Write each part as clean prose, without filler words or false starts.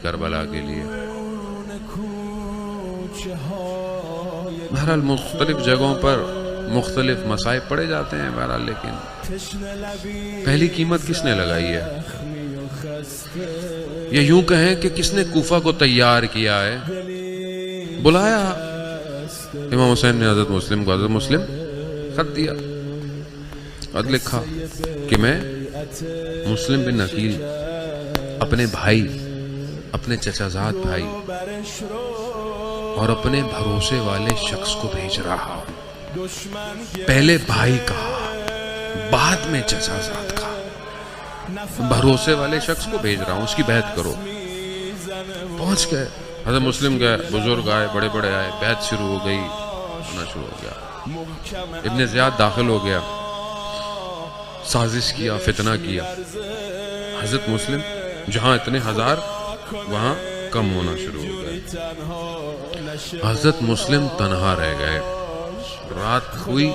کربلا کے لیے۔ بہرحال مختلف جگہوں پر مختلف مصائب پڑے جاتے ہیں بہرحال، لیکن پہلی قیمت کس نے لگائی ہے؟ یا یوں کہیں کہ کس نے کوفہ کو تیار کیا ہے؟ بلایا امام حسین نے حضرت مسلم کو، حضرت مسلم خط دیا، خط لکھا کہ میں مسلم بن عقیل اپنے بھائی، اپنے چچا زاد بھائی اور اپنے بھروسے والے شخص کو بھیج رہا ہوں۔ پہلے بھائی کہا، بعد میں چچا زاد کہا، بھروسے والے شخص کو بھیج رہا ہوں، اس کی بیعت کرو۔ پہنچ گئے، حضرت مسلم گئے، بزرگ آئے، بڑے بڑے آئے، بیعت شروع ہو گئی، ہونا شروع ہو گیا۔ ابن زیاد داخل ہو گیا، سازش کیا، فتنہ کیا۔ حضرت مسلم جہاں اتنے ہزار وہاں کم ہونا شروع ہو گئے۔ حضرت مسلم تنہا رہ گئے۔ رات ہوئی،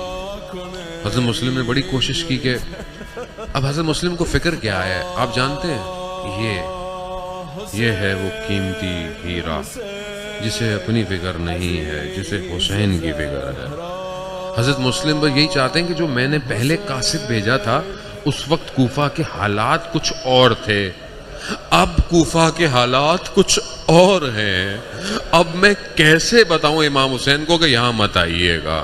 حضرت مسلم نے بڑی کوشش کی کہ اب حضرت مسلم کو فکر کیا ہے؟ آپ جانتے ہیں یہ ہے وہ قیمتی ہیرا جسے اپنی فکر نہیں ہے، جسے حسین کی فکر ہے۔ حضرت مسلم بس یہی چاہتے ہیں کہ جو میں نے پہلے قاصد بھیجا تھا اس وقت کوفہ کے حالات کچھ اور تھے، اب کوفہ کے حالات کچھ اور ہیں، اب میں کیسے بتاؤں امام حسین کو کہ یہاں مت آئیے گا۔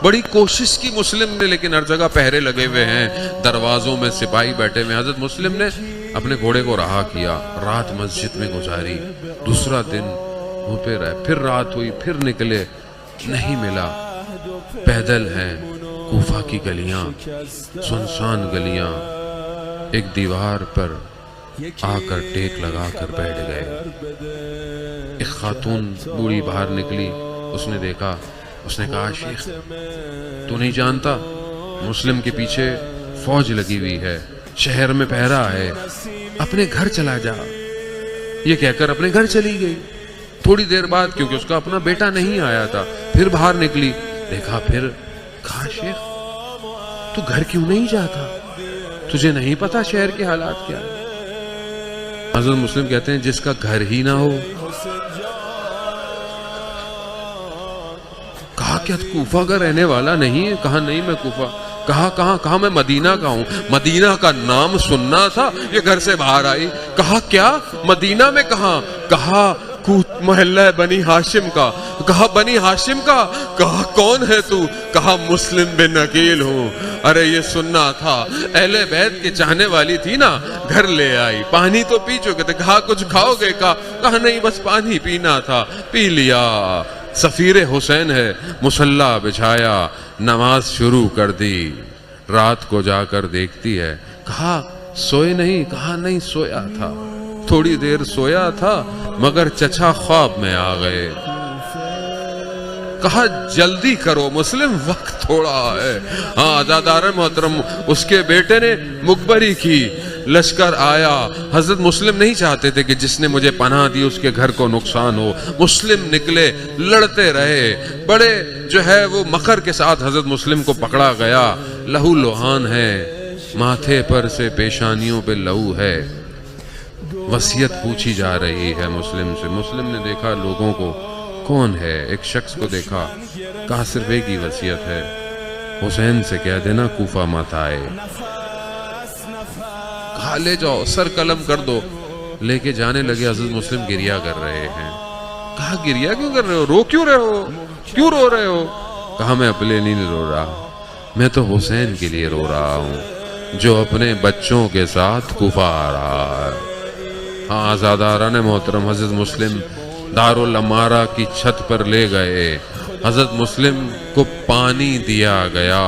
بڑی کوشش کی مسلم نے، لیکن ہر جگہ پہرے لگے ہوئے ہیں، دروازوں میں سپاہی بیٹھے ہوئے۔ حضرت مسلم نے اپنے گھوڑے کو رہا کیا، رات مسجد میں گزاری، دوسرا دن وہاں پہ رہے، پھر رات ہوئی، پھر نکلے، نہیں ملا۔ پیدل ہیں کوفہ کی گلیاں، سنسان گلیاں، ایک دیوار پر آ کر ٹیک لگا کر بیٹھ گئے۔ ایک خاتون بوڑھی باہر نکلی، اس نے دیکھا، اس نے کہا شیخ تو نہیں جانتا مسلم کے پیچھے فوج لگی ہوئی ہے، شہر میں پہرا ہے، اپنے گھر چلا جا۔ یہ کہہ کر اپنے گھر چلی گئی۔ تھوڑی دیر بعد، کیونکہ اس کا اپنا بیٹا نہیں آیا تھا، پھر باہر نکلی، دیکھا، پھر کہا شیخ تو گھر کیوں نہیں جاتا؟ تجھے نہیں پتا شہر کے حالات کیا ہے؟ حضرت مسلم کہتے ہیں جس کا گھر ہی نہ ہو، کہا کیا کوفہ کا رہنے والا نہیں ہے؟ کہا نہیں میں کوفہ۔ کہا میں مدینہ کا ہوں۔ مدینہ کا نام سننا تھا، یہ گھر سے باہر آئی۔ کہا کیا مدینہ میں کہاں؟ کہا محلہ بنی ہاشم کا۔ کہا بنی ہاشم کا؟ کہا کون ہے تو؟ کہا مسلم بن عقیل ہوں۔ ارے یہ سننا تھا، اہل بیت کے چاہنے والی تھی نا، گھر لے آئی، پانی تو پی چکے تھے۔ کہا کچھ کھاؤ گے؟ کہا نہیں بس پانی پینا تھا، پی لیا۔ سفیر حسین ہے، مصلی بچھایا، نماز شروع کر دی۔ رات کو جا کر دیکھتی ہے، کہا سوئے نہیں؟ کہا نہیں سویا تھا، تھوڑی دیر سویا تھا مگر چچا خواب میں آ گئے۔ کہا جلدی کرو مسلم، وقت تھوڑا ہے۔ ہاں عزادار محترم، اس کے بیٹے نے مقبری کی، لشکر آیا۔ حضرت مسلم نہیں چاہتے تھے کہ جس نے مجھے پناہ دی اس کے گھر کو نقصان ہو۔ مسلم نکلے، لڑتے رہے، بڑے جو ہے وہ مکر کے ساتھ حضرت مسلم کو پکڑا گیا۔ لہو لوہان ہے، ماتھے پر سے پیشانیوں پہ لہو ہے۔ وصیت پوچھی جا رہی ہے مسلم سے۔ مسلم نے دیکھا لوگوں کو، کون ہے؟ ایک شخص کو دیکھا، کہا صرف ایک ہی وصیت ہے، حسین سے کہہ دینا کوفہ مت آئے۔ کہا لے جاؤ، سر قلم کر دو۔ لے کے جانے لگے، حضرت مسلم گریا کر رہے ہیں۔ کہا گریا کیوں کر رہے ہو؟ رو کیوں رہے ہو؟ کیوں رو رہے ہو؟ کہا میں اپنے لیے نہیں رو رہا، میں تو حسین کے لیے رو رہا ہوں جو اپنے بچوں کے ساتھ کوفہ آ رہا ہے۔ ہاں عزاداران محترم، حضرت مسلم دارالامارہ کی چھت پر لے گئے۔ حضرت مسلم کو پانی دیا گیا۔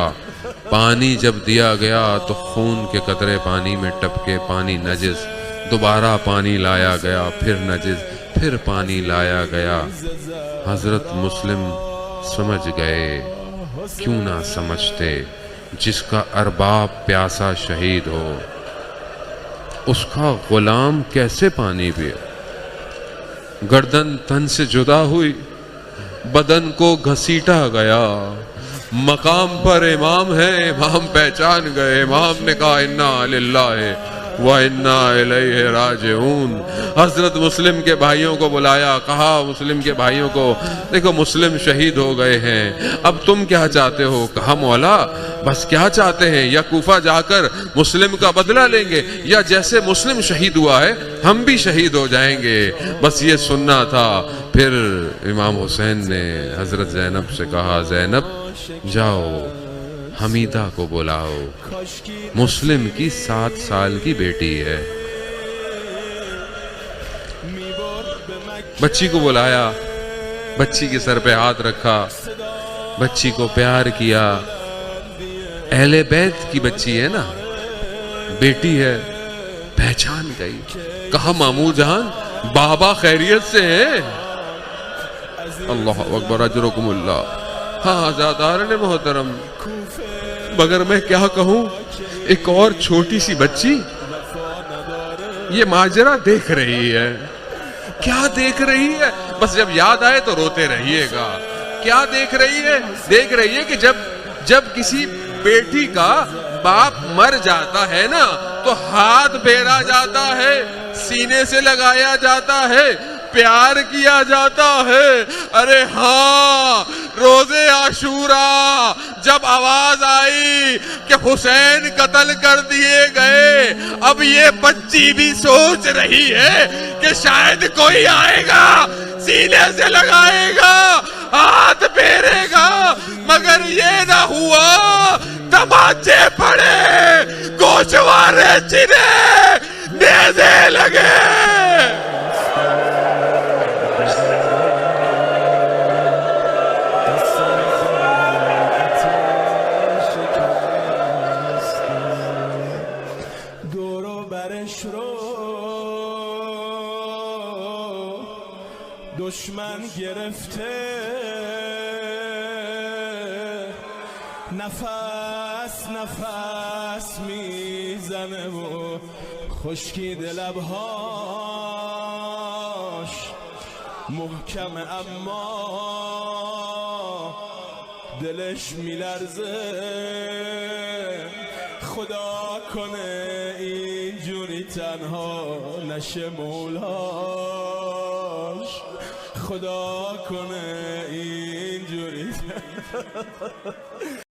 پانی جب دیا گیا تو خون کے قطرے پانی میں ٹپکے، پانی نجس۔ دوبارہ پانی لایا گیا، پھر نجس، پھر پانی لایا گیا۔ حضرت مسلم سمجھ گئے، کیوں نہ سمجھتے، جس کا ارباب پیاسا شہید ہو اس کا غلام کیسے پانی پیے؟ گردن تن سے جدا ہوئی، بدن کو گھسیٹا گیا۔ مقام پر امام ہے، امام پہچان گئے۔ امام نے کہا انا للہ وَإِنَّا إِلَيْهِ رَاجِعُونَ۔ حضرت مسلم کے بھائیوں کو بلایا، کہا مسلم کے بھائیوں کو دیکھو مسلم شہید ہو گئے ہیں، اب تم کیا چاہتے ہو؟ کہا مولا بس کیا چاہتے ہیں، یا کوفہ جا کر مسلم کا بدلہ لیں گے، یا جیسے مسلم شہید ہوا ہے ہم بھی شہید ہو جائیں گے، بس یہ سننا تھا۔ پھر امام حسین نے حضرت زینب سے کہا زینب جاؤ حمیدہ کو بلاؤ، مسلم کی 7 سال کی بیٹی ہے۔ بچی کو بلایا، بچی کے سر پہ ہاتھ رکھا، بچی کو پیار کیا۔ اہل بیت کی بچی ہے نا، بیٹی ہے، پہچان گئی۔ کہا مامو جان بابا خیریت سے ہیں؟ اللہ اکبر، اجرکم اللہ۔ ہاں عزادارن محترم، مگر میں کیا کہوں، ایک اور چھوٹی سی بچی یہ ماجرا دیکھ رہی ہے۔ کیا دیکھ رہی ہے؟ بس جب یاد آئے تو روتے رہیے گا۔ کیا دیکھ رہی ہے؟ دیکھ رہی ہے کہ جب کسی بیٹی کا باپ مر جاتا ہے نا تو ہاتھ پھیرا جاتا ہے، سینے سے لگایا جاتا ہے، پیار کیا جاتا ہے۔ ارے ہاں روزے عاشورا جب آواز آئی کہ حسین قتل کر دیے گئے، اب یہ بچی بھی سوچ رہی ہے کہ شاید کوئی آئے گا، سینے سے لگائے گا، ہاتھ پھیرے گا، مگر یہ نہ ہوا۔ تماچے پڑے، گوشوارے چنے، نیزے لگے۔ دشمن گرفته نفس نفس میزنه و خشکیده لبهاش محکم اما دلش میلرزه. خدا کنه اینجوری تنها نشه مولاش، خدا کنه اینجوری